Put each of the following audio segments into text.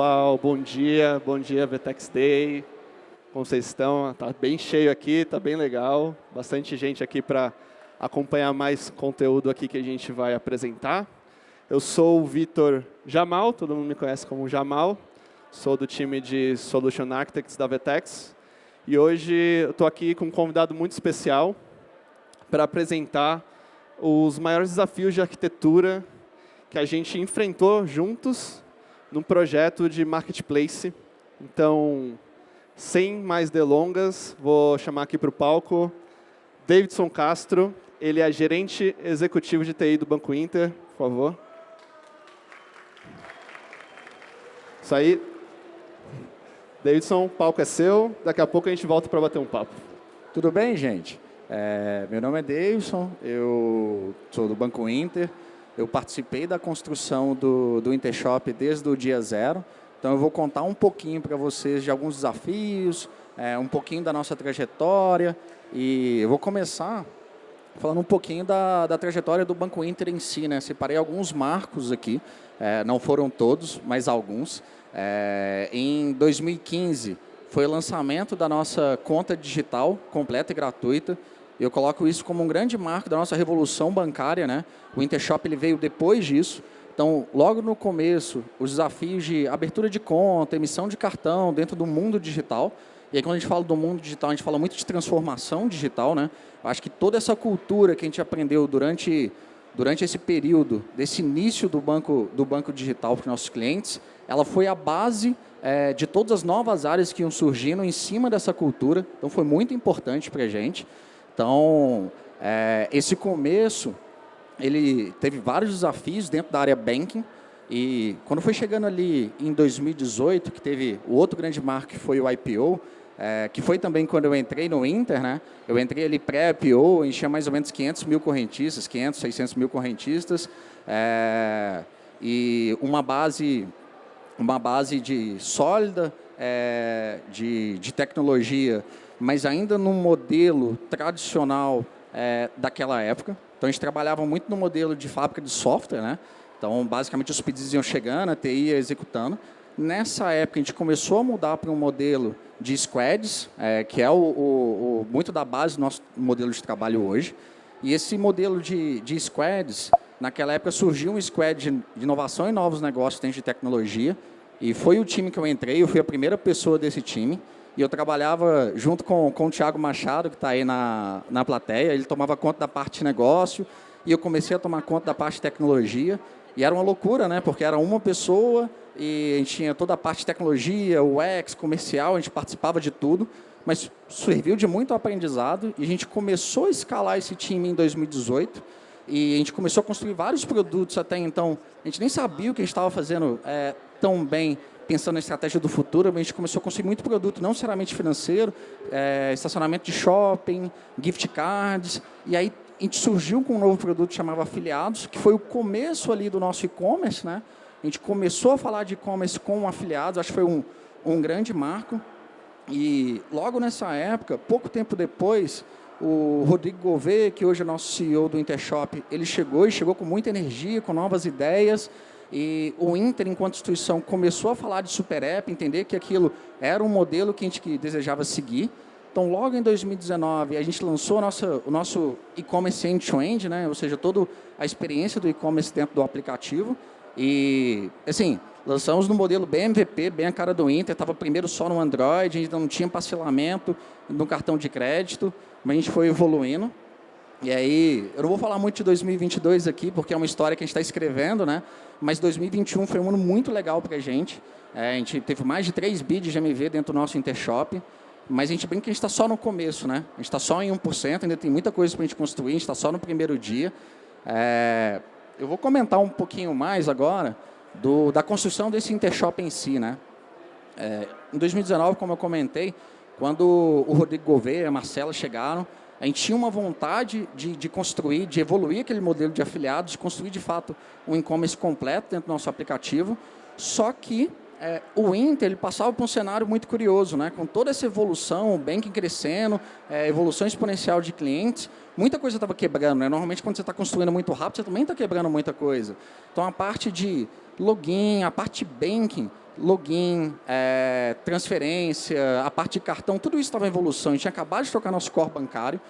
Pessoal, bom dia VTEX Day. Como vocês estão? Tá bem cheio aqui, tá bem legal. Bastante gente aqui para acompanhar mais conteúdo aqui que a gente vai apresentar. Eu sou o Vitor Jamal, todo mundo me conhece como Jamal. Sou do time de Solution Architects da VTEX. E hoje eu estou aqui com um convidado muito especial para apresentar os maiores desafios de arquitetura que a gente enfrentou juntos num projeto de marketplace. Então, sem mais delongas, vou chamar aqui para o palco Davidson Castro. Ele é gerente executivo de TI do Banco Inter. Por favor. Isso aí. Davidson, o palco é seu. Daqui a pouco a gente volta para bater um papo. Tudo bem, gente? Meu nome é Davidson, eu sou do Banco Inter. Eu participei da construção do Intershop desde o dia zero. Então, eu vou contar um pouquinho para vocês de alguns desafios, um pouquinho da nossa trajetória. E eu vou começar falando um pouquinho da trajetória do Banco Inter em si, né? Separei alguns marcos aqui, não foram todos, mas alguns. Em 2015, foi o lançamento da nossa conta digital, completa e gratuita. Eu coloco isso como um grande marco da nossa revolução bancária, né? O Intershop ele veio depois disso. Então, logo no começo, os desafios de abertura de conta, emissão de cartão dentro do mundo digital. E aí, quando a gente fala do mundo digital, a gente fala muito de transformação digital, né? Eu acho que toda essa cultura que a gente aprendeu durante esse período, desse início do banco digital para os nossos clientes, ela foi a base de todas as novas áreas que iam surgindo em cima dessa cultura. Então, foi muito importante para a gente. Então, esse começo, ele teve vários desafios dentro da área banking. E quando foi chegando ali em 2018, que teve o outro grande marco, que foi o IPO, que foi também quando eu entrei no Inter, né? Eu entrei ali pré-IPO, enchia mais ou menos 500 mil correntistas, 500, 600 mil correntistas, e uma base de sólida de tecnologia, mas ainda num modelo tradicional daquela época. Então, a gente trabalhava muito no modelo de fábrica de software, né? Então, basicamente, os pedidos iam chegando, a TI ia executando. Nessa época, a gente começou a mudar para um modelo de squads, que é muito da base do nosso modelo de trabalho hoje. E esse modelo de squads, naquela época, surgiu um squad de inovação e novos negócios dentro de tecnologia. E foi o time que eu entrei, eu fui a primeira pessoa desse time. E eu trabalhava junto com o Thiago Machado, que está aí na plateia. Ele tomava conta da parte de negócio e eu comecei a tomar conta da parte de tecnologia. E era uma loucura, né? Porque era uma pessoa e a gente tinha toda a parte de tecnologia, UX, comercial, a gente participava de tudo. Mas serviu de muito aprendizado e a gente começou a escalar esse time em 2018. E a gente começou a construir vários produtos até então. A gente nem sabia o que a gente estava fazendo tão bem, pensando na estratégia do futuro. A gente começou a construir muito produto, não necessariamente financeiro, estacionamento de shopping, gift cards. E aí a gente surgiu com um novo produto chamado Afiliados, que foi o começo ali do nosso e-commerce, né? A gente começou a falar de e-commerce com afiliados, acho que foi um grande marco. E logo nessa época, pouco tempo depois, o Rodrigo Gouveia, que hoje é nosso CEO do Intershop, ele chegou com muita energia, com novas ideias. E o Inter, enquanto instituição, começou a falar de super app, entender que aquilo era um modelo que a gente desejava seguir. Então, logo em 2019, a gente lançou o nosso e-commerce end-to-end, né? Ou seja, toda a experiência do e-commerce dentro do aplicativo. E, assim, lançamos no modelo bem MVP, bem a cara do Inter, estava primeiro só no Android, ainda não tinha parcelamento no cartão de crédito, mas a gente foi evoluindo. E aí, eu não vou falar muito de 2022 aqui, porque é uma história que a gente está escrevendo, né? Mas 2021 foi um ano muito legal para a gente. A gente teve mais de 3 bi de GMV dentro do nosso Intershop, mas a gente brinca que a gente está só no começo, né? A gente está só em 1%, ainda tem muita coisa para a gente construir, a gente está só no primeiro dia. Eu vou comentar um pouquinho mais agora da construção desse Intershop em si, né? Em 2019, como eu comentei, quando o Rodrigo Gouveia e a Marcela chegaram, a gente tinha uma vontade de construir, de evoluir aquele modelo de afiliados, de construir, de fato, um e-commerce completo dentro do nosso aplicativo, só que o Inter ele passava por um cenário muito curioso, né? Com toda essa evolução, o banking crescendo, evolução exponencial de clientes, muita coisa estava quebrando, né? Normalmente, quando você está construindo muito rápido, você também está quebrando muita coisa. Então, a parte de login, a parte de banking, login, transferência, a parte de cartão, tudo isso estava em evolução. A gente tinha acabado de trocar nosso core bancário,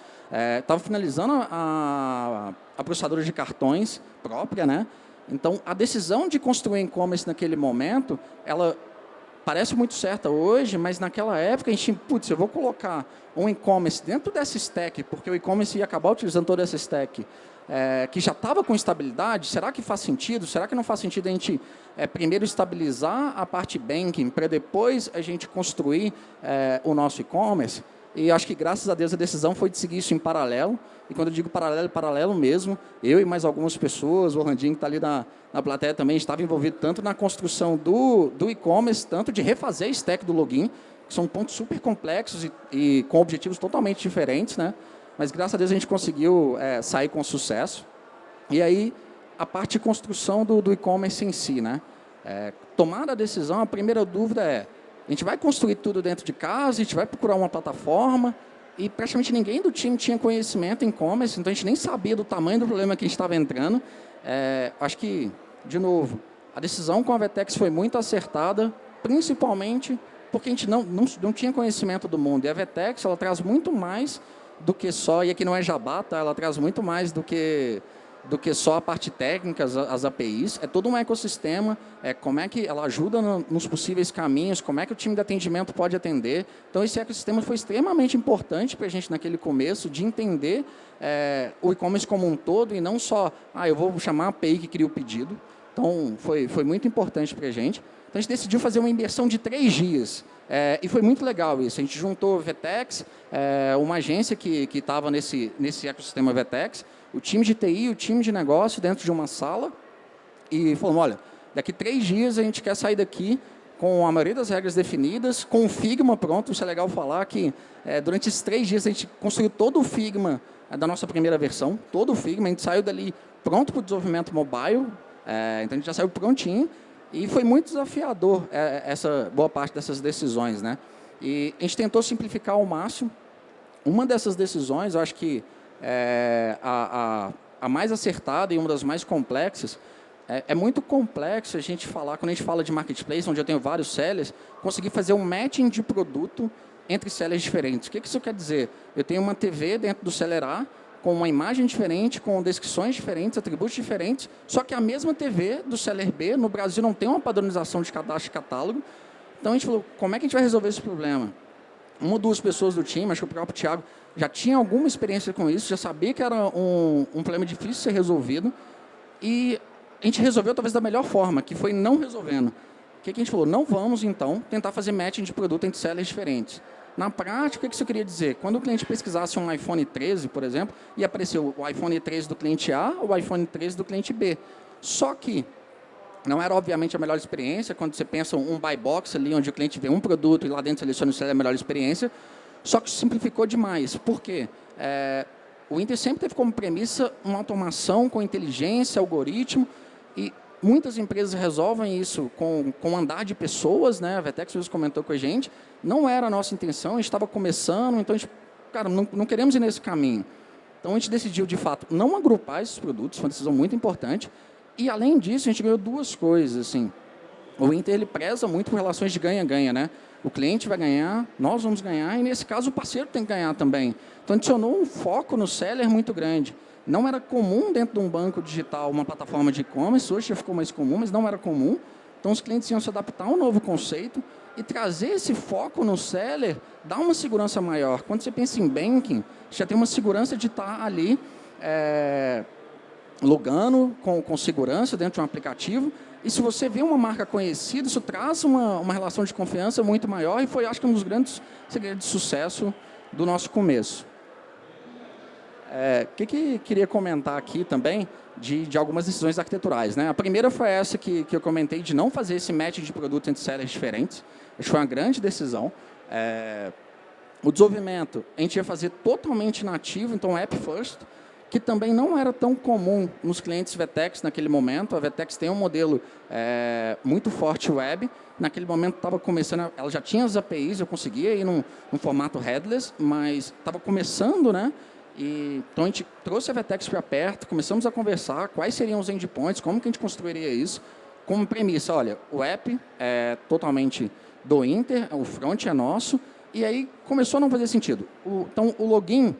estava finalizando a processadora de cartões própria, né? Então, a decisão de construir e-commerce naquele momento, ela parece muito certa hoje, mas naquela época a gente, eu vou colocar um e-commerce dentro dessa stack, porque o e-commerce ia acabar utilizando toda essa stack, que já estava com estabilidade, será que faz sentido? Será que não faz sentido a gente primeiro estabilizar a parte banking, para depois a gente construir o nosso e-commerce? E acho que, graças a Deus, a decisão foi de seguir isso em paralelo. E quando eu digo paralelo mesmo, eu e mais algumas pessoas, o Orlandinho que está ali na plateia também, estava envolvido tanto na construção do e-commerce, tanto de refazer a stack do login, que são pontos super complexos e com objetivos totalmente diferentes, né? Mas, graças a Deus, a gente conseguiu sair com sucesso. E aí, a parte de construção do e-commerce em si, né? Tomada a decisão, a primeira dúvida a gente vai construir tudo dentro de casa, a gente vai procurar uma plataforma, e praticamente ninguém do time tinha conhecimento em e-commerce, então a gente nem sabia do tamanho do problema que a gente estava entrando. Acho que, de novo, a decisão com a Vetex foi muito acertada, principalmente porque a gente não tinha conhecimento do mundo. E a Vetex, ela traz muito mais do que só, e aqui não é jabá, tá? Ela traz muito mais do que só a parte técnica, as APIs, é todo um ecossistema, como é que ela ajuda nos possíveis caminhos, como é que o time de atendimento pode atender. Então, esse ecossistema foi extremamente importante para a gente naquele começo, de entender o e-commerce como um todo, e não só, eu vou chamar a API que cria o pedido. Então, foi muito importante para a gente. Então, a gente decidiu fazer uma imersão de 3 dias. E foi muito legal isso. A gente juntou a Vetex, uma agência que estava nesse ecossistema Vetex, o time de TI, o time de negócio dentro de uma sala, e falamos, olha, daqui 3 dias a gente quer sair daqui com a maioria das regras definidas, com o Figma pronto. Isso é legal falar que durante esses 3 dias a gente construiu todo o Figma da nossa primeira versão, todo o Figma, a gente saiu dali pronto para o desenvolvimento mobile, então a gente já saiu prontinho, e foi muito desafiador essa boa parte dessas decisões, né? E a gente tentou simplificar ao máximo. Uma dessas decisões, eu acho que a mais acertada e uma das mais complexas. É muito complexo a gente falar, quando a gente fala de marketplace, onde eu tenho vários sellers, conseguir fazer um matching de produto entre sellers diferentes. O que isso quer dizer? Eu tenho uma TV dentro do seller A, com uma imagem diferente, com descrições diferentes, atributos diferentes, só que a mesma TV do seller B, no Brasil, não tem uma padronização de cadastro e catálogo. Então, a gente falou, como é que a gente vai resolver esse problema? Uma ou duas pessoas do time, acho que o próprio Thiago, já tinha alguma experiência com isso, já sabia que era um problema difícil de ser resolvido, e a gente resolveu talvez da melhor forma, que foi não resolvendo. O que a gente falou? Não vamos, então, tentar fazer matching de produto entre sellers diferentes. Na prática, o que isso queria dizer? Quando o cliente pesquisasse um iPhone 13, por exemplo, ia aparecer o iPhone 13 do cliente A ou o iPhone 13 do cliente B. Só que não era, obviamente, a melhor experiência. Quando você pensa um buy box ali, onde o cliente vê um produto e lá dentro seleciona o seller, é a melhor experiência. Só que simplificou demais. Por quê? O Inter sempre teve como premissa uma automação com inteligência, algoritmo, e muitas empresas resolvem isso com andar de pessoas, né? A Vetex mesmo comentou com a gente. Não era a nossa intenção, a gente estava começando, então a gente, não queremos ir nesse caminho. Então a gente decidiu, de fato, não agrupar esses produtos, foi uma decisão muito importante. E, além disso, a gente ganhou 2 coisas. Assim. O Inter ele preza muito por relações de ganha-ganha, né? O cliente vai ganhar, nós vamos ganhar, e, nesse caso, o parceiro tem que ganhar também. Então, adicionou um foco no seller muito grande. Não era comum dentro de um banco digital uma plataforma de e-commerce, hoje já ficou mais comum, mas não era comum. Então, os clientes iam se adaptar a um novo conceito e trazer esse foco no seller dá uma segurança maior. Quando você pensa em banking, já tem uma segurança de estar ali logando com segurança dentro de um aplicativo. E se você vê uma marca conhecida, isso traz uma relação de confiança muito maior, e foi, acho que, um dos grandes segredos de sucesso do nosso começo. O que queria comentar aqui também de algumas decisões arquiteturais, né? A primeira foi essa que eu comentei, de não fazer esse match de produtos entre sellers diferentes. Acho que foi uma grande decisão. O desenvolvimento, a gente ia fazer totalmente nativo, então app first. que também não era tão comum nos clientes VTEX naquele momento. A VTEX tem um modelo muito forte web. Naquele momento estava começando, ela já tinha as APIs, eu conseguia ir num formato headless, mas estava começando, né? Então a gente trouxe a VTEX para perto, começamos a conversar quais seriam os endpoints, como que a gente construiria isso, como premissa, olha, o app é totalmente do Inter, o front é nosso, e aí começou a não fazer sentido. Então o login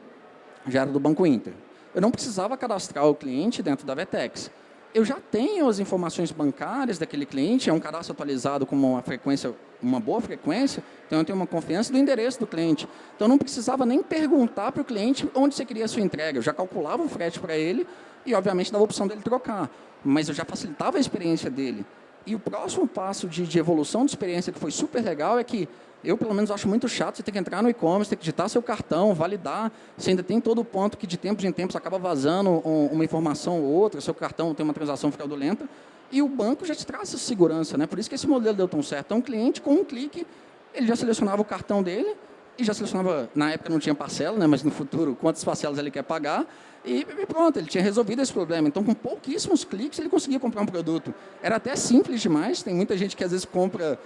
já era do Banco Inter. Eu não precisava cadastrar o cliente dentro da VTEX. Eu já tenho as informações bancárias daquele cliente, é um cadastro atualizado com uma boa frequência, então eu tenho uma confiança do endereço do cliente. Então eu não precisava nem perguntar para o cliente onde você queria a sua entrega. Eu já calculava o frete para ele e, obviamente, dava a opção dele trocar. Mas eu já facilitava a experiência dele. E o próximo passo de evolução de experiência que foi super legal é que eu, pelo menos, acho muito chato você ter que entrar no e-commerce, ter que digitar seu cartão, validar. Você ainda tem todo o ponto que, de tempos em tempos, acaba vazando uma informação ou outra, seu cartão tem uma transação fraudulenta, e o banco já te traz essa segurança, né? Por isso que esse modelo deu tão certo. Então, o cliente, com um clique, ele já selecionava o cartão dele, e já selecionava, na época não tinha parcela, né? Mas no futuro, quantas parcelas ele quer pagar, e pronto, ele tinha resolvido esse problema. Então, com pouquíssimos cliques, ele conseguia comprar um produto. Era até simples demais, tem muita gente que às vezes compra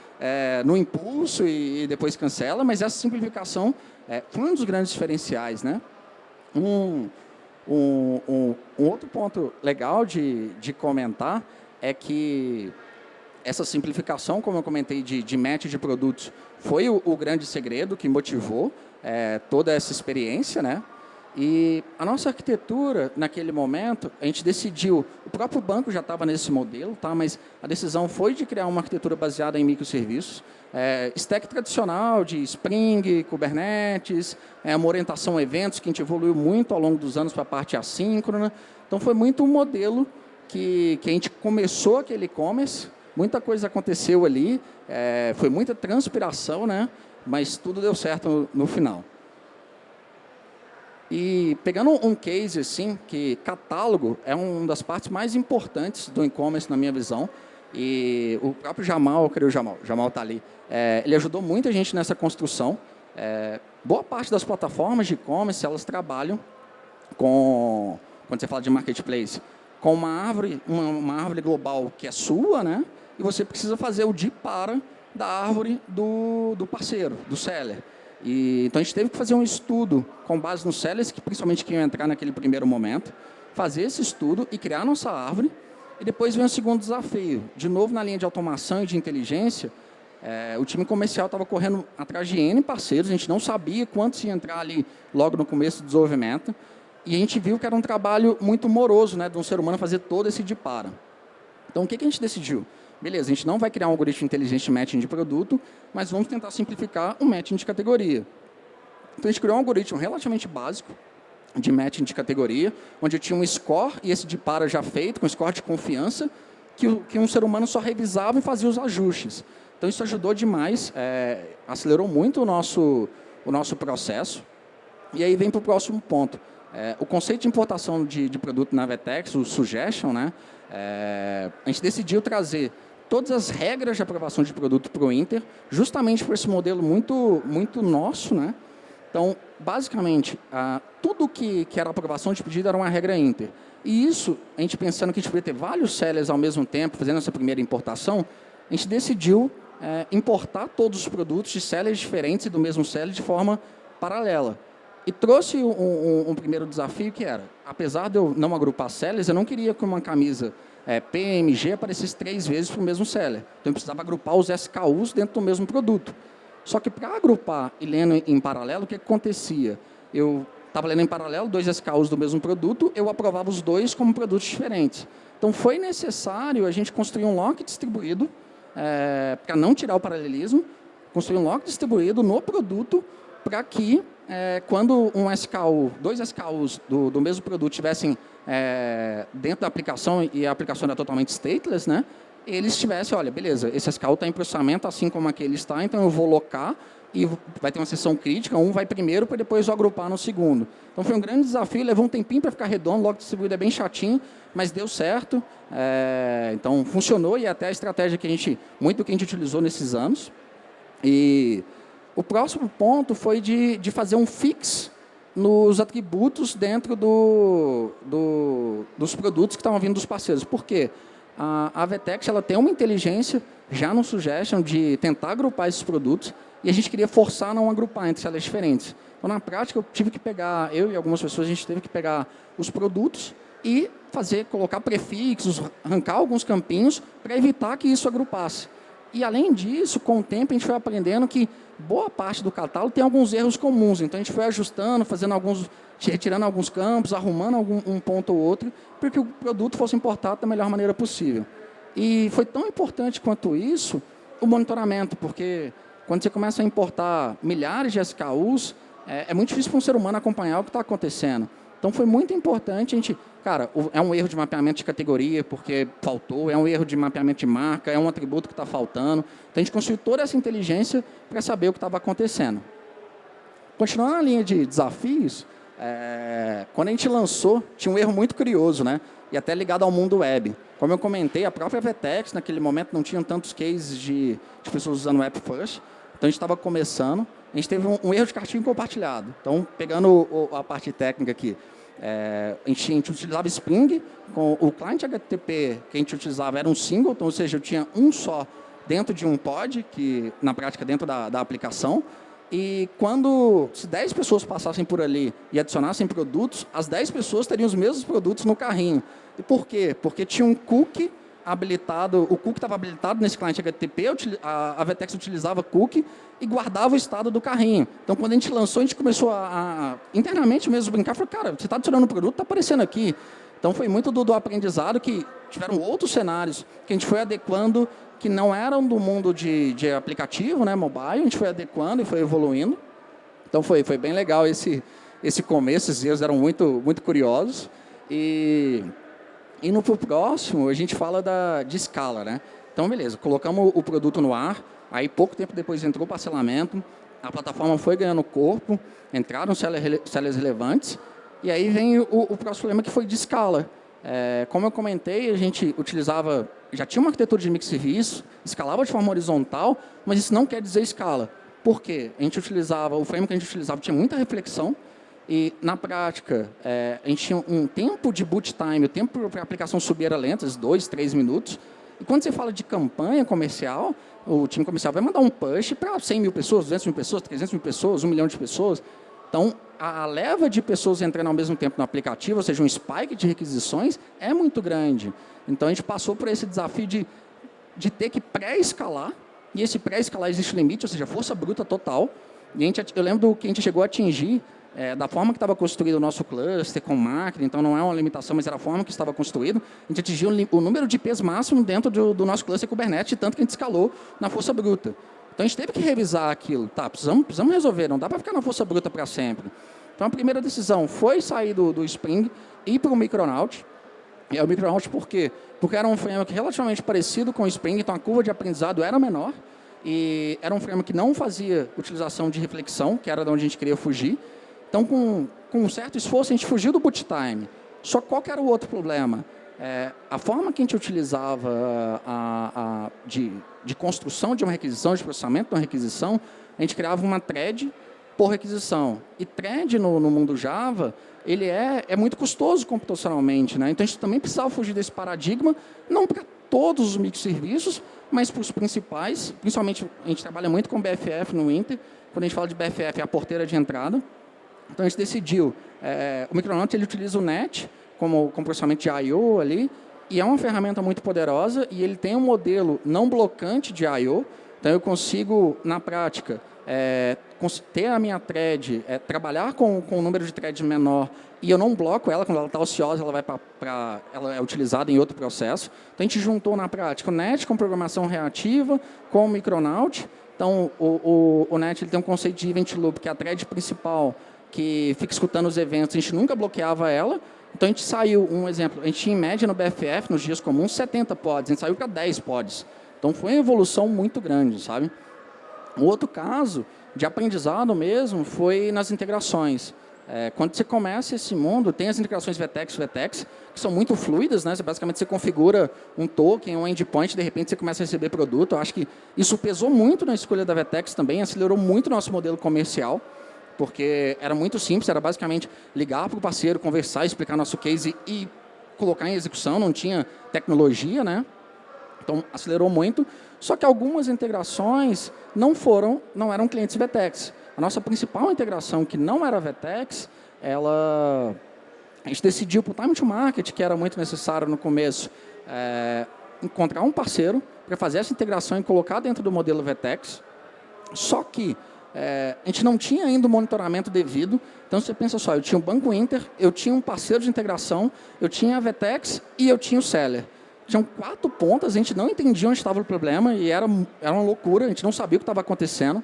no impulso e depois cancela, mas essa simplificação foi um dos grandes diferenciais, né? Um outro ponto legal de comentar é que essa simplificação, como eu comentei, de match de produtos, foi o grande segredo que motivou toda essa experiência, né? E a nossa arquitetura, naquele momento, a gente decidiu, o próprio banco já estava nesse modelo, tá? Mas a decisão foi de criar uma arquitetura baseada em microserviços, stack tradicional de Spring, Kubernetes, uma orientação a eventos que a gente evoluiu muito ao longo dos anos para a parte assíncrona. Então, foi muito um modelo que a gente começou aquele e-commerce, muita coisa aconteceu ali, foi muita transpiração, né? Mas tudo deu certo no final. E pegando um case assim, que catálogo é uma das partes mais importantes do e-commerce na minha visão, e o próprio Jamal, eu queria o Jamal está ali, ele ajudou muita gente nessa construção. Boa parte das plataformas de e-commerce, elas trabalham com, quando você fala de marketplace, com uma árvore global que é sua, né? E você precisa fazer o de para da árvore do parceiro, do seller. Então, a gente teve que fazer um estudo com base nos sellers, que principalmente que iam entrar naquele primeiro momento, fazer esse estudo e criar a nossa árvore. E depois vem o segundo desafio. De novo, na linha de automação e de inteligência, o time comercial estava correndo atrás de N parceiros, a gente não sabia quantos ia entrar ali logo no começo do desenvolvimento, e a gente viu que era um trabalho muito moroso, né, de um ser humano fazer todo esse de para. Então, o que a gente decidiu? Beleza, a gente não vai criar um algoritmo inteligente de matching de produto, mas vamos tentar simplificar o matching de categoria. Então, a gente criou um algoritmo relativamente básico de matching de categoria, onde eu tinha um score, e esse de para já feito, com score de confiança, que um ser humano só revisava e fazia os ajustes. Então, isso ajudou demais, acelerou muito o nosso processo. E aí vem para o próximo ponto. O conceito de importação de produto na VTEX, o suggestion, né? A gente decidiu trazer todas as regras de aprovação de produto para o Inter, justamente por esse modelo muito nosso, né? Então, basicamente, tudo que era aprovação de pedido era uma regra Inter. E isso, a gente pensando que a gente poderia ter vários sellers ao mesmo tempo, fazendo essa primeira importação, a gente decidiu importar todos os produtos de sellers diferentes e do mesmo seller de forma paralela. E trouxe um primeiro desafio que era, apesar de eu não agrupar sellers, eu não queria que uma camisa PMG aparecesse 3 vezes para o mesmo seller. Então, eu precisava agrupar os SKUs dentro do mesmo produto. Só que para agrupar e lendo em paralelo, o que acontecia? Eu estava lendo em paralelo 2 SKUs do mesmo produto, eu aprovava os 2 como produtos diferentes. Então, foi necessário a gente construir um lock distribuído, para não tirar o paralelismo, construir um lock distribuído no produto para que, quando 2 SKUs do mesmo produto estivessem dentro da aplicação, e a aplicação era totalmente stateless, né, eles tivessem, olha, beleza, esse SKU está em processamento assim como aquele está, então eu vou locar e vai ter uma sessão crítica, um vai primeiro para depois eu agrupar no segundo. Então, foi um grande desafio, levou um tempinho para ficar redondo, logo distribuído é bem chatinho, mas deu certo. Então, funcionou e é até a estratégia que muito do que a gente utilizou nesses anos. E o próximo ponto foi de fazer um fix nos atributos dentro dos produtos que estavam vindo dos parceiros. Por quê? A Vetex ela tem uma inteligência já no Suggestion de tentar agrupar esses produtos e a gente queria forçar a não agrupar entre salas diferentes. Então, na prática, eu e algumas pessoas, a gente teve que pegar os produtos e colocar prefixos, arrancar alguns campinhos para evitar que isso agrupasse. E, além disso, com o tempo, a gente foi aprendendo que boa parte do catálogo tem alguns erros comuns. Então, a gente foi ajustando, retirando alguns campos, arrumando um ponto ou outro, para que o produto fosse importado da melhor maneira possível. E foi tão importante quanto isso o monitoramento, porque quando você começa a importar milhares de SKUs, é muito difícil para um ser humano acompanhar o que está acontecendo. Então, foi muito importante a gente... Cara, é um erro de mapeamento de categoria, porque faltou, é um erro de mapeamento de marca, é um atributo que está faltando. Então, a gente construiu toda essa inteligência para saber o que estava acontecendo. Continuando na linha de desafios, quando a gente lançou, tinha um erro muito curioso, né? E até ligado ao mundo web. Como eu comentei, a própria Vetex, naquele momento, não tinha tantos cases de pessoas usando Web First. Então, a gente estava começando. A gente teve um erro de arquivo compartilhado. Então, pegando a parte técnica aqui, a gente utilizava Spring, com o cliente HTTP que a gente utilizava era um singleton, ou seja, eu tinha um só dentro de um pod, que na prática dentro da aplicação, e se 10 pessoas passassem por ali e adicionassem produtos, as 10 pessoas teriam os mesmos produtos no carrinho. E por quê? Porque tinha um cookie habilitado, o cookie estava habilitado nesse cliente HTTP, a Vetex utilizava cookie e guardava o estado do carrinho. Então, quando a gente lançou, a gente começou a internamente mesmo brincar, falou, cara, você está adicionando o produto, está aparecendo aqui. Então, foi muito do aprendizado, que tiveram outros cenários que a gente foi adequando, que não eram do mundo de aplicativo, né, mobile, a gente foi adequando e foi evoluindo. Então, foi bem legal esse começo, esses erros eram muito, muito curiosos. E no próximo, a gente fala de escala, né? Então, beleza, colocamos o produto no ar, aí pouco tempo depois entrou o parcelamento, a plataforma foi ganhando corpo, entraram sellers relevantes, e aí vem o próximo problema, que foi de escala. Como eu comentei, a gente já tinha uma arquitetura de microserviço, escalava de forma horizontal, mas isso não quer dizer escala. Por quê? O framework que a gente utilizava tinha muita reflexão, e, na prática, a gente tinha um tempo de boot time, o tempo para a aplicação subir era lento, 2, 3 minutos. E quando você fala de campanha comercial, o time comercial vai mandar um push para 100 mil pessoas, 200 mil pessoas, 300 mil pessoas, 1 milhão de pessoas. Então, a leva de pessoas entrando ao mesmo tempo no aplicativo, ou seja, um spike de requisições, é muito grande. Então, a gente passou por esse desafio de ter que pré-escalar, e esse pré-escalar existe limite, ou seja, força bruta total. E eu lembro do que a gente chegou a atingir, da forma que estava construído o nosso cluster, com máquina, então não é uma limitação, mas era a forma que estava construído, a gente atingiu o número de IPs máximo dentro do nosso cluster Kubernetes, tanto que a gente escalou na força bruta. Então, a gente teve que revisar aquilo. Tá, precisamos resolver, não dá para ficar na força bruta para sempre. Então, a primeira decisão foi sair do Spring e ir para o Micronaut. E o Micronaut por quê? Porque era um framework relativamente parecido com o Spring, então a curva de aprendizado era menor, e era um framework que não fazia utilização de reflexão, que era de onde a gente queria fugir. Então, com um certo esforço, a gente fugiu do boot time. Só qual que era o outro problema? A forma que a gente utilizava de construção de uma requisição, de processamento de uma requisição, a gente criava uma thread por requisição. E thread no mundo Java, ele é muito custoso computacionalmente, né? Então, a gente também precisava fugir desse paradigma, não para todos os microserviços, mas para os principais. Principalmente, a gente trabalha muito com BFF no Inter. Quando a gente fala de BFF, é a porteira de entrada. Então, a gente decidiu, o Micronaut ele utiliza o NET como processamento de I/O ali, e é uma ferramenta muito poderosa, e ele tem um modelo não blocante de I/O, então eu consigo, na prática, ter a minha thread, trabalhar com um número de threads menor, e eu não bloco ela, quando ela está ociosa, ela é utilizada em outro processo. Então, a gente juntou, na prática, o NET com programação reativa, com o Micronaut. Então, o NET ele tem um conceito de event loop, que é a thread principal, que fica escutando os eventos, a gente nunca bloqueava ela. Então, a gente saiu, um exemplo, a gente tinha em média no BFF, nos dias comuns, 70 pods, a gente saiu para 10 pods. Então, foi uma evolução muito grande, sabe? Um outro caso de aprendizado mesmo foi nas integrações. Quando você começa esse mundo, tem as integrações Vetex, que são muito fluidas, né? Basicamente, você configura um token, um endpoint, de repente você começa a receber produto. Eu acho que isso pesou muito na escolha da Vetex também, acelerou muito o nosso modelo comercial. porque era muito simples, era basicamente ligar para o parceiro, conversar, explicar nosso case e colocar em execução, não tinha tecnologia, né? Então, acelerou muito, só que algumas integrações não eram clientes VTEX. A nossa principal integração, que não era VTEX, a gente decidiu para o time to market, que era muito necessário no começo, encontrar um parceiro para fazer essa integração e colocar dentro do modelo VTEX. Só que a gente não tinha ainda o monitoramento devido. Então, você pensa só, eu tinha o Banco Inter, eu tinha um parceiro de integração, eu tinha a VTEX e eu tinha o Seller. Tinham 4 pontas, a gente não entendia onde estava o problema e era uma loucura, a gente não sabia o que estava acontecendo.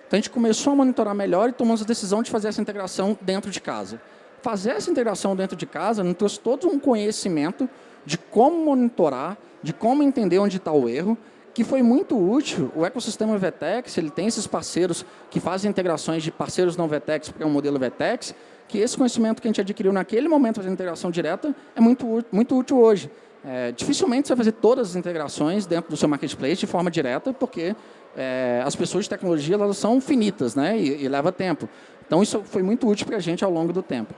Então, a gente começou a monitorar melhor e tomamos a decisão de fazer essa integração dentro de casa. Fazer essa integração dentro de casa nos trouxe todo um conhecimento de como monitorar, de como entender onde está o erro, que foi muito útil. O ecossistema VTEX, ele tem esses parceiros que fazem integrações de parceiros não VTEX para o modelo VTEX, que esse conhecimento que a gente adquiriu naquele momento de integração direta é muito útil hoje. Dificilmente você vai fazer todas as integrações dentro do seu marketplace de forma direta, porque as pessoas de tecnologia elas são finitas, né, e leva tempo. Então, isso foi muito útil para a gente ao longo do tempo.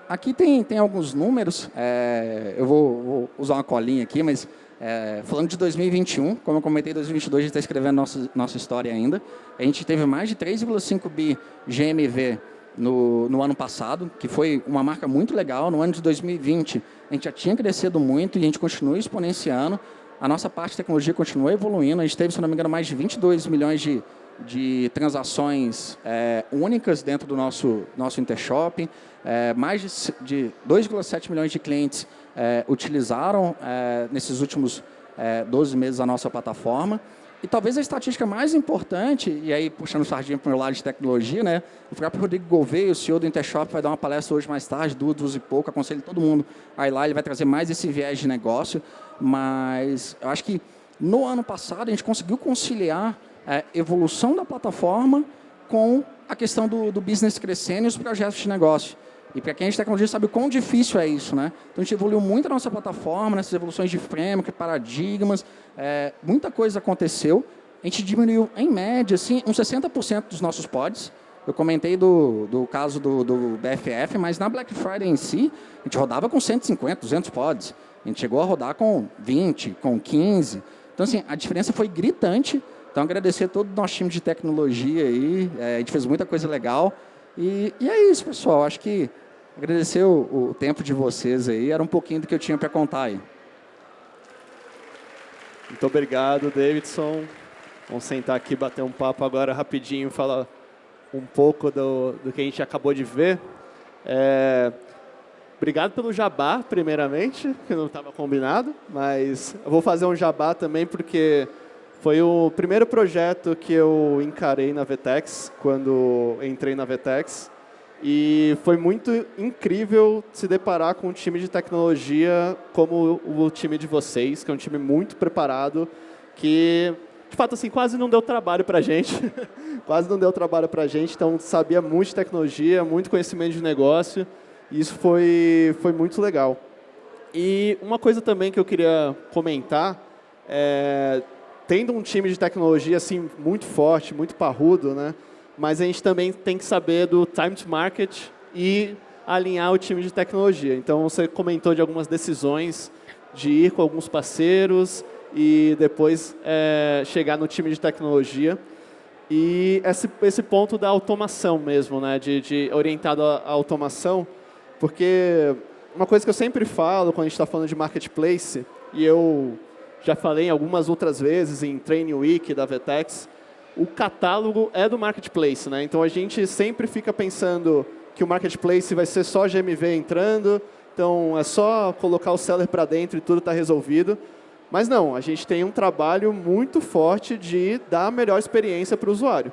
Aqui tem alguns números, eu vou usar uma colinha aqui, mas falando de 2021, como eu comentei, 2022 a gente está escrevendo nossa história ainda. A gente teve mais de 3,5 bi GMV no ano passado, que foi uma marca muito legal. No ano de 2020, a gente já tinha crescido muito e a gente continua exponenciando. A nossa parte de tecnologia continua evoluindo. A gente teve, se não me engano, mais de 22 milhões de transações únicas dentro do nosso Intershop. Mais de 2,7 milhões de clientes utilizaram nesses últimos 12 meses a nossa plataforma. E talvez a estatística mais importante, e aí puxando o sardinha para o meu lado de tecnologia, né, o próprio Rodrigo Gouveia, o CEO do Intershop, vai dar uma palestra hoje mais tarde, 2 e pouco, aconselho todo mundo a ir lá, ele vai trazer mais esse viés de negócio, mas eu acho que no ano passado a gente conseguiu conciliar a evolução da plataforma com a questão do business crescendo e os projetos de negócio. E para quem é de tecnologia sabe o quão difícil é isso, né? Então a gente evoluiu muito a nossa plataforma, nessas evoluções de framework, paradigmas, muita coisa aconteceu. A gente diminuiu, em média, assim, uns 60% dos nossos pods. Eu comentei do caso do BFF, mas na Black Friday em si, a gente rodava com 150, 200 pods. A gente chegou a rodar com 20, com 15. Então, assim, a diferença foi gritante. Então, agradecer a todo o nosso time de tecnologia aí. A gente fez muita coisa legal. E é isso, pessoal. Acho que agradecer o tempo de vocês aí. Era um pouquinho do que eu tinha para contar aí. Muito obrigado, Davidson. Vamos sentar aqui, bater um papo agora rapidinho, falar um pouco do que a gente acabou de ver. Obrigado pelo jabá, primeiramente, que não estava combinado, mas eu vou fazer um jabá também porque foi o primeiro projeto que eu encarei na VTEX, quando entrei na VTEX, e foi muito incrível se deparar com um time de tecnologia como o time de vocês, que é um time muito preparado, que, de fato, assim, quase não deu trabalho para a gente, quase não deu trabalho para a gente, então sabia muito de tecnologia, muito conhecimento de negócio, e isso foi muito legal. E uma coisa também que eu queria comentar tendo um time de tecnologia assim muito forte, muito parrudo, né? Mas a gente também tem que saber do time to market e alinhar o time de tecnologia. Então, você comentou de algumas decisões de ir com alguns parceiros e depois chegar no time de tecnologia. E esse ponto da automação mesmo, né? de orientado à automação, porque uma coisa que eu sempre falo quando a gente está falando de marketplace, e eu já falei algumas outras vezes em Training Week da VTEX, o catálogo é do marketplace, né? Então a gente sempre fica pensando que o marketplace vai ser só GMV entrando, então é só colocar o seller para dentro e tudo está resolvido. Mas não, a gente tem um trabalho muito forte de dar a melhor experiência para o usuário.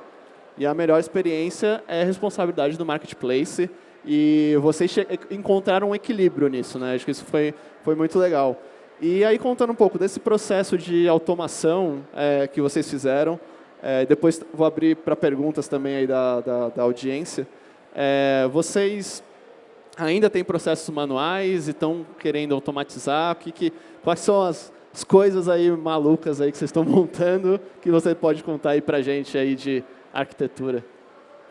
E a melhor experiência é a responsabilidade do marketplace, e vocês encontraram um equilíbrio nisso, né? Acho que isso foi muito legal. E aí, contando um pouco desse processo de automação que vocês fizeram, depois vou abrir para perguntas também aí da audiência. Vocês ainda têm processos manuais e estão querendo automatizar? Quais são as coisas aí malucas aí que vocês estão montando que você pode contar aí para a gente aí de arquitetura?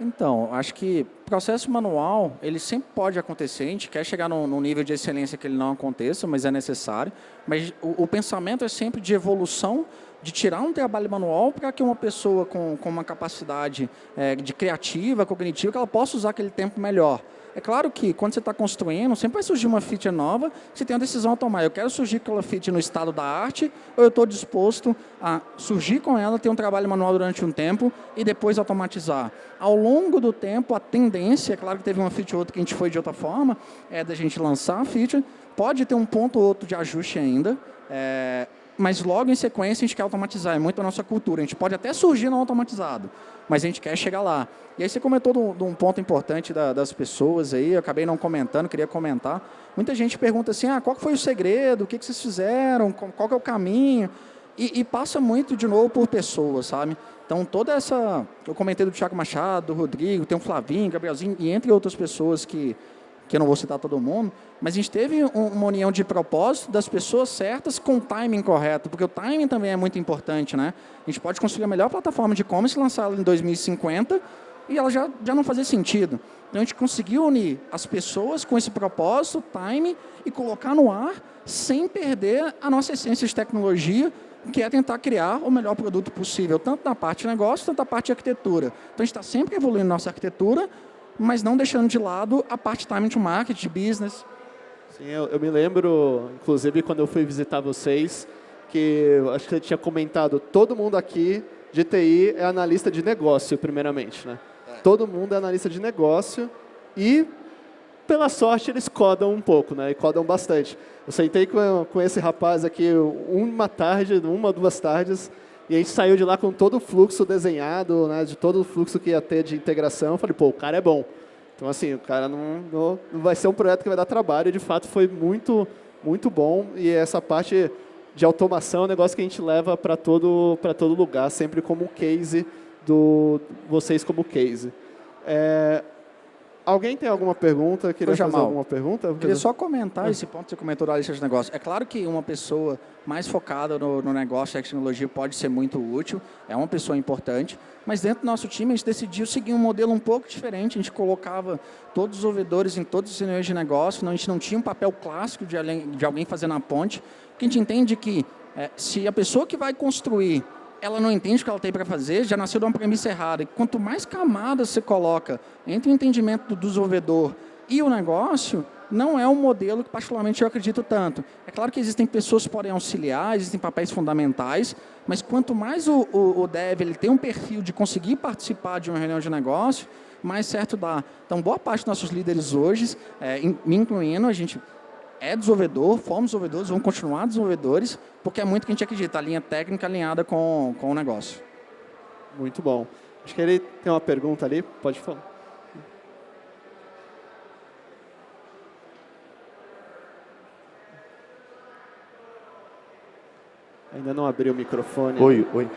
Então, acho que processo manual, ele sempre pode acontecer, a gente quer chegar num nível de excelência que ele não aconteça, mas é necessário. Mas o pensamento é sempre de evolução, de tirar um trabalho manual para que uma pessoa com uma capacidade de criativa, cognitiva, que ela possa usar aquele tempo melhor. É claro que quando você está construindo, sempre vai surgir uma feature nova, você tem a decisão a tomar. Eu quero surgir aquela feature no estado da arte, ou eu estou disposto a surgir com ela, ter um trabalho manual durante um tempo e depois automatizar. Ao longo do tempo, a tendência, é claro que teve uma feature ou outra que a gente foi de outra forma, é da gente lançar a feature, pode ter um ponto ou outro de ajuste ainda, mas logo em sequência a gente quer automatizar, é muito a nossa cultura. A gente pode até surgir não automatizado, mas a gente quer chegar lá. E aí você comentou de um ponto importante das pessoas aí, eu acabei não comentando, queria comentar. Muita gente pergunta assim, qual foi o segredo, o que vocês fizeram, qual que é o caminho? E passa muito, de novo, por pessoas, sabe? Então, toda essa... Eu comentei do Thiago Machado, do Rodrigo, tem o Flavinho, Gabrielzinho, e entre outras pessoas que eu não vou citar todo mundo, mas a gente teve uma união de propósito das pessoas certas com o timing correto, porque o timing também é muito importante, né? A gente pode construir a melhor plataforma de e-commerce e lançar ela em 2050 e ela já não fazer sentido. Então, a gente conseguiu unir as pessoas com esse propósito, timing, e colocar no ar sem perder a nossa essência de tecnologia, que é tentar criar o melhor produto possível, tanto na parte de negócio, tanto na parte de arquitetura. Então, a gente está sempre evoluindo nossa arquitetura, mas não deixando de lado a parte time to market, de business. Sim, eu me lembro, inclusive, quando eu fui visitar vocês, que acho que você tinha comentado, todo mundo aqui de TI é analista de negócio, primeiramente, né? Todo mundo é analista de negócio e, pela sorte, eles codam um pouco, né? E codam bastante. Eu sentei com esse rapaz aqui uma ou duas tardes, e a gente saiu de lá com todo o fluxo desenhado, né, de todo o fluxo que ia ter de integração. Eu falei, pô, o cara é bom. Então, assim, o cara não vai ser um projeto que vai dar trabalho. E, de fato, foi muito, muito bom. E essa parte de automação é um negócio que a gente leva para todo lugar, sempre como case, vocês como case. Alguém tem alguma pergunta? Queria fazer alguma pergunta? Eu queria só comentar esse ponto que você comentou da lista de negócios. É claro que uma pessoa mais focada no negócio e tecnologia pode ser muito útil, é uma pessoa importante, mas dentro do nosso time a gente decidiu seguir um modelo um pouco diferente. A gente colocava todos os desenvolvedores em todos os cenários de negócio, a gente não tinha um papel clássico de alguém fazendo a ponte, porque a gente entende que se a pessoa que vai construir ela não entende o que ela tem para fazer, já nasceu de uma premissa errada. E quanto mais camadas você coloca entre o entendimento do desenvolvedor e o negócio, não é um modelo que particularmente eu acredito tanto. É claro que existem pessoas que podem auxiliar, existem papéis fundamentais, mas quanto mais o dev ele tem um perfil de conseguir participar de uma reunião de negócio, mais certo dá. Então, boa parte dos nossos líderes hoje, me incluindo, a gente desenvolvedor, fomos desenvolvedores, vamos continuar desenvolvedores, porque é muito que a gente acredita, a linha técnica alinhada com o negócio. Muito bom. Acho que ele tem uma pergunta ali, pode falar. Ainda não abriu o microfone. Oi.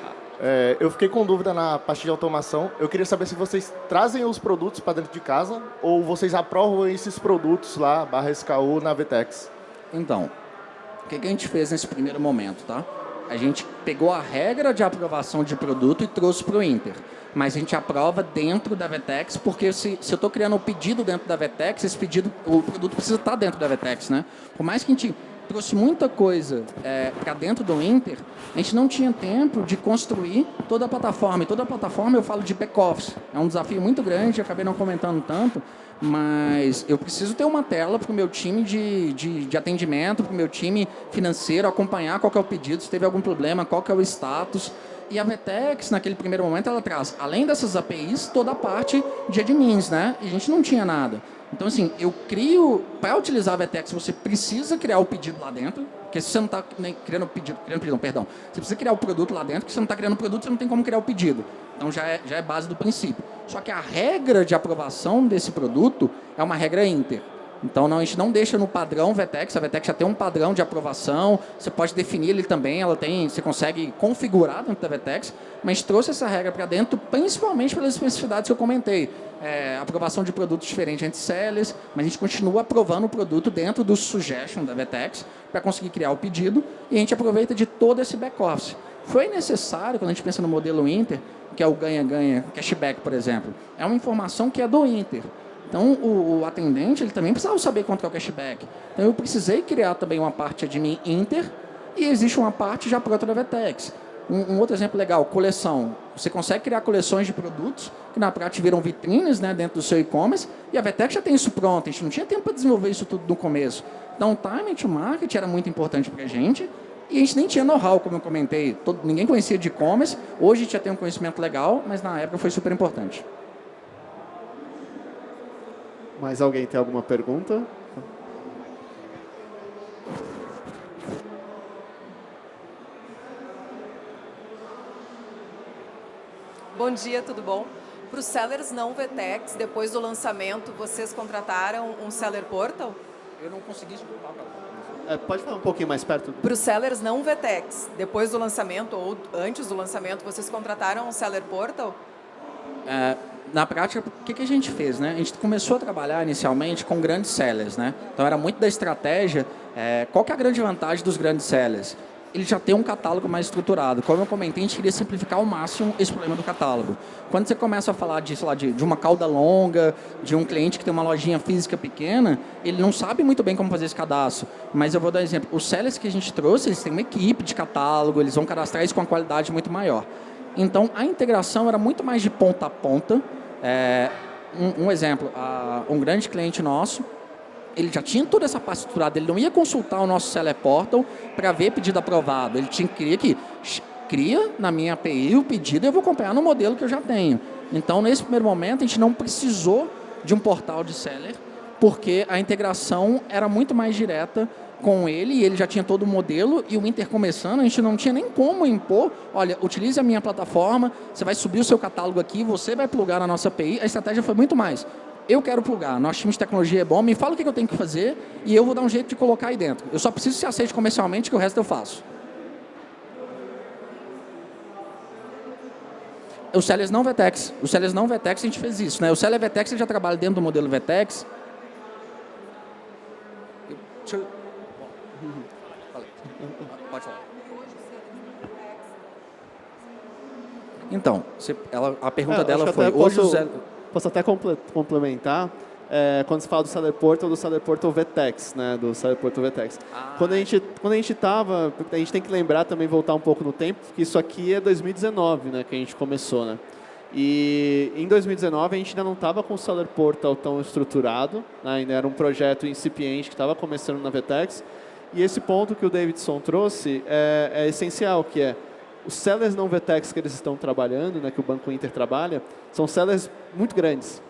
Eu fiquei com dúvida na parte de automação. Eu queria saber se vocês trazem os produtos para dentro de casa ou vocês aprovam esses produtos lá, /SKU, na VTEX. Então, o que a gente fez nesse primeiro momento, tá? A gente pegou a regra de aprovação de produto e trouxe para o Inter. Mas a gente aprova dentro da VTEX, porque se eu estou criando um pedido dentro da VTEX, o produto precisa estar dentro da VTEX, né? Por mais que a gente trouxe muita coisa para dentro do Inter, a gente não tinha tempo de construir toda a plataforma. E toda a plataforma eu falo de back-office. É um desafio muito grande, eu acabei não comentando tanto, mas eu preciso ter uma tela para o meu time de atendimento, para o meu time financeiro, acompanhar qual que é o pedido, se teve algum problema, qual que é o status. E a VTEX, naquele primeiro momento, ela traz, além dessas APIs, toda a parte de admins, né? E a gente não tinha nada. Então, assim, eu crio... Para utilizar a VTEX, você precisa criar o pedido lá dentro, porque se você não está criando pedido, perdão. Você precisa criar o produto lá dentro, porque se você não está criando o produto, você não tem como criar o pedido. Então, já é base do princípio. Só que a regra de aprovação desse produto é uma regra Inter. Então, a gente não deixa no padrão VTEX, a VTEX já tem um padrão de aprovação, você pode definir ele também, você consegue configurar dentro da VTEX, mas trouxe essa regra para dentro, principalmente pelas especificidades que eu comentei. Aprovação de produtos diferentes entre sellers, mas a gente continua aprovando o produto dentro do suggestion da VTEX para conseguir criar o pedido, e a gente aproveita de todo esse back-office. Foi necessário, quando a gente pensa no modelo Inter, que é o ganha-ganha, cashback, por exemplo, é uma informação que é do Inter. Então, o atendente ele também precisava saber quanto é o cashback. Então, eu precisei criar também uma parte admin Inter e existe uma parte já pronta da Vetex. Um outro exemplo legal, coleção. Você consegue criar coleções de produtos que na prática viram vitrines, né, dentro do seu e-commerce, e a Vetex já tem isso pronto. A gente não tinha tempo para desenvolver isso tudo no começo. Então, o timing to market era muito importante para a gente e a gente nem tinha know-how, como eu comentei. Ninguém conhecia de e-commerce. Hoje a gente já tem um conhecimento legal, mas na época foi super importante. Mais alguém tem alguma pergunta? Bom dia, tudo bom? Para os sellers não Vetex, depois do lançamento, vocês contrataram um Seller Portal? Eu não consegui escutar. Pode falar um pouquinho mais perto? Para os sellers não Vetex, depois do lançamento ou antes do lançamento, vocês contrataram um Seller Portal? Na prática, o que a gente fez, né? A gente começou a trabalhar inicialmente com grandes sellers, né? Então era muito da estratégia. Qual que é a grande vantagem dos grandes sellers? Ele já tem um catálogo mais estruturado. Como eu comentei, a gente queria simplificar ao máximo esse problema do catálogo. Quando você começa a falar de, sei lá, de uma cauda longa, de um cliente que tem uma lojinha física pequena, ele não sabe muito bem como fazer esse cadastro. Mas eu vou dar um exemplo. Os sellers que a gente trouxe, eles têm uma equipe de catálogo, eles vão cadastrar isso com uma qualidade muito maior. Então, a integração era muito mais de ponta a ponta. Um exemplo, um grande cliente nosso, ele já tinha toda essa parte estruturada, ele não ia consultar o nosso Seller Portal para ver pedido aprovado, ele queria que cria na minha API o pedido e eu vou acompanhar no modelo que eu já tenho. Então, nesse primeiro momento, a gente não precisou de um portal de seller, porque a integração era muito mais direta com ele, e ele já tinha todo o modelo, e o Inter começando, a gente não tinha nem como impor, olha, utilize a minha plataforma, você vai subir o seu catálogo aqui, você vai plugar na nossa API, a estratégia foi muito mais. Eu quero plugar, nosso time de tecnologia é bom, me fala o que eu tenho que fazer e eu vou dar um jeito de colocar aí dentro. Eu só preciso ser aceito comercialmente, que o resto eu faço. Os sellers não Vetex. Os sellers não Vetex a gente fez isso, né? O seller Vetex ele já trabalha dentro do modelo Vetex. Pode falar. Então, a pergunta dela foi... Posso até complementar, quando se fala do Seller Portal Vetex, né, do Seller Portal Vetex. Quando a gente estava, a gente tem que lembrar também, voltar um pouco no tempo, que isso aqui é 2019, né, que a gente começou, né. E em 2019 a gente ainda não estava com o Seller Portal tão estruturado, né, ainda era um projeto incipiente que estava começando na Vetex. E esse ponto que o Davidson trouxe é essencial, que é os sellers não Vetex que eles estão trabalhando, né, que o Banco Inter trabalha, são sellers muito grandes,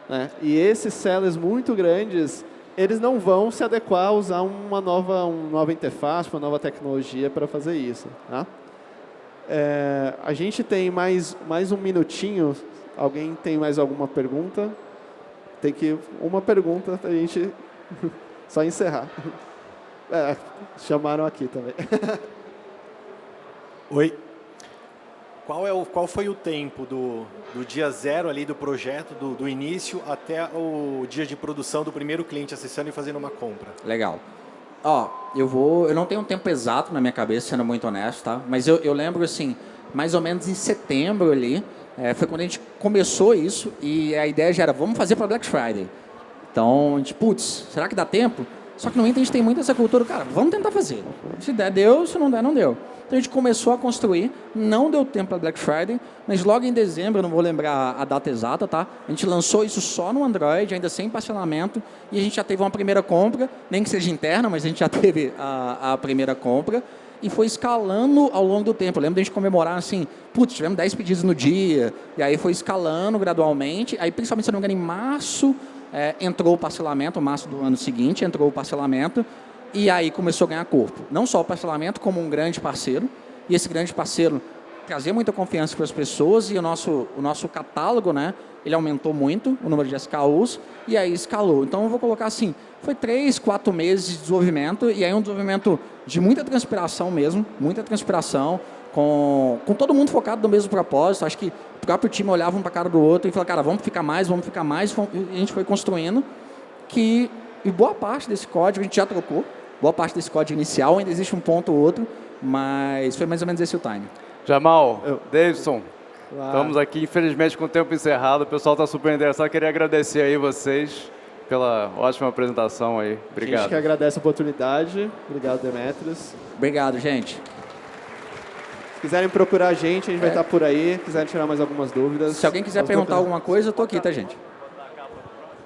né? E esses sellers muito grandes, eles não vão se adequar a usar uma nova interface, uma nova tecnologia para fazer isso. Tá? A gente tem mais um minutinho. Alguém tem mais alguma pergunta? Tem que uma pergunta para a gente só encerrar. Chamaram aqui também. Oi. Qual foi o tempo do dia zero ali do projeto, do início até o dia de produção do primeiro cliente acessando e fazendo uma compra? Legal. Eu não tenho um tempo exato na minha cabeça, sendo muito honesto, tá? Mas eu lembro, assim, mais ou menos em setembro ali, foi quando a gente começou isso e a ideia já era, vamos fazer para Black Friday. Então, a gente, será que dá tempo? Só que no Inter a gente tem muito essa cultura, cara, vamos tentar fazer. Se der, deu, se não der, não deu. Então a gente começou a construir, não deu tempo para Black Friday, mas logo em dezembro, eu não vou lembrar a data exata, tá? A gente lançou isso só no Android, ainda sem parcelamento, e a gente já teve uma primeira compra, nem que seja interna, mas a gente já teve a primeira compra, e foi escalando ao longo do tempo. Eu lembro de a gente comemorar assim, tivemos 10 pedidos no dia, e aí foi escalando gradualmente, aí principalmente, se não me engano, em março, entrou o parcelamento, março do ano seguinte, entrou o parcelamento, e aí começou a ganhar corpo. Não só o parcelamento, como um grande parceiro. E esse grande parceiro trazia muita confiança para as pessoas e o nosso catálogo, né, ele aumentou muito, o número de SKUs, e aí escalou. Então, eu vou colocar assim, foi 3, 4 meses de desenvolvimento, e aí um desenvolvimento de muita transpiração mesmo, muita transpiração, com todo mundo focado no mesmo propósito. Acho que o próprio time olhava um para a cara do outro e falava, cara, vamos ficar mais, e a gente foi construindo e boa parte desse código a gente já trocou. Boa parte desse código inicial, ainda existe um ponto ou outro, mas foi mais ou menos esse o time. Jamal, Davidson, Claro. estamos aqui, infelizmente, com o tempo encerrado. O pessoal está super interessado. Queria agradecer aí vocês pela ótima apresentação aí. A gente Obrigado. que agradece a oportunidade. Obrigado, Demetrios. Obrigado, gente. Se quiserem procurar a gente vai estar por aí. Se quiserem tirar mais algumas dúvidas. Se alguém quiser nós perguntar procuramos. alguma coisa, eu tô aqui, tá, gente?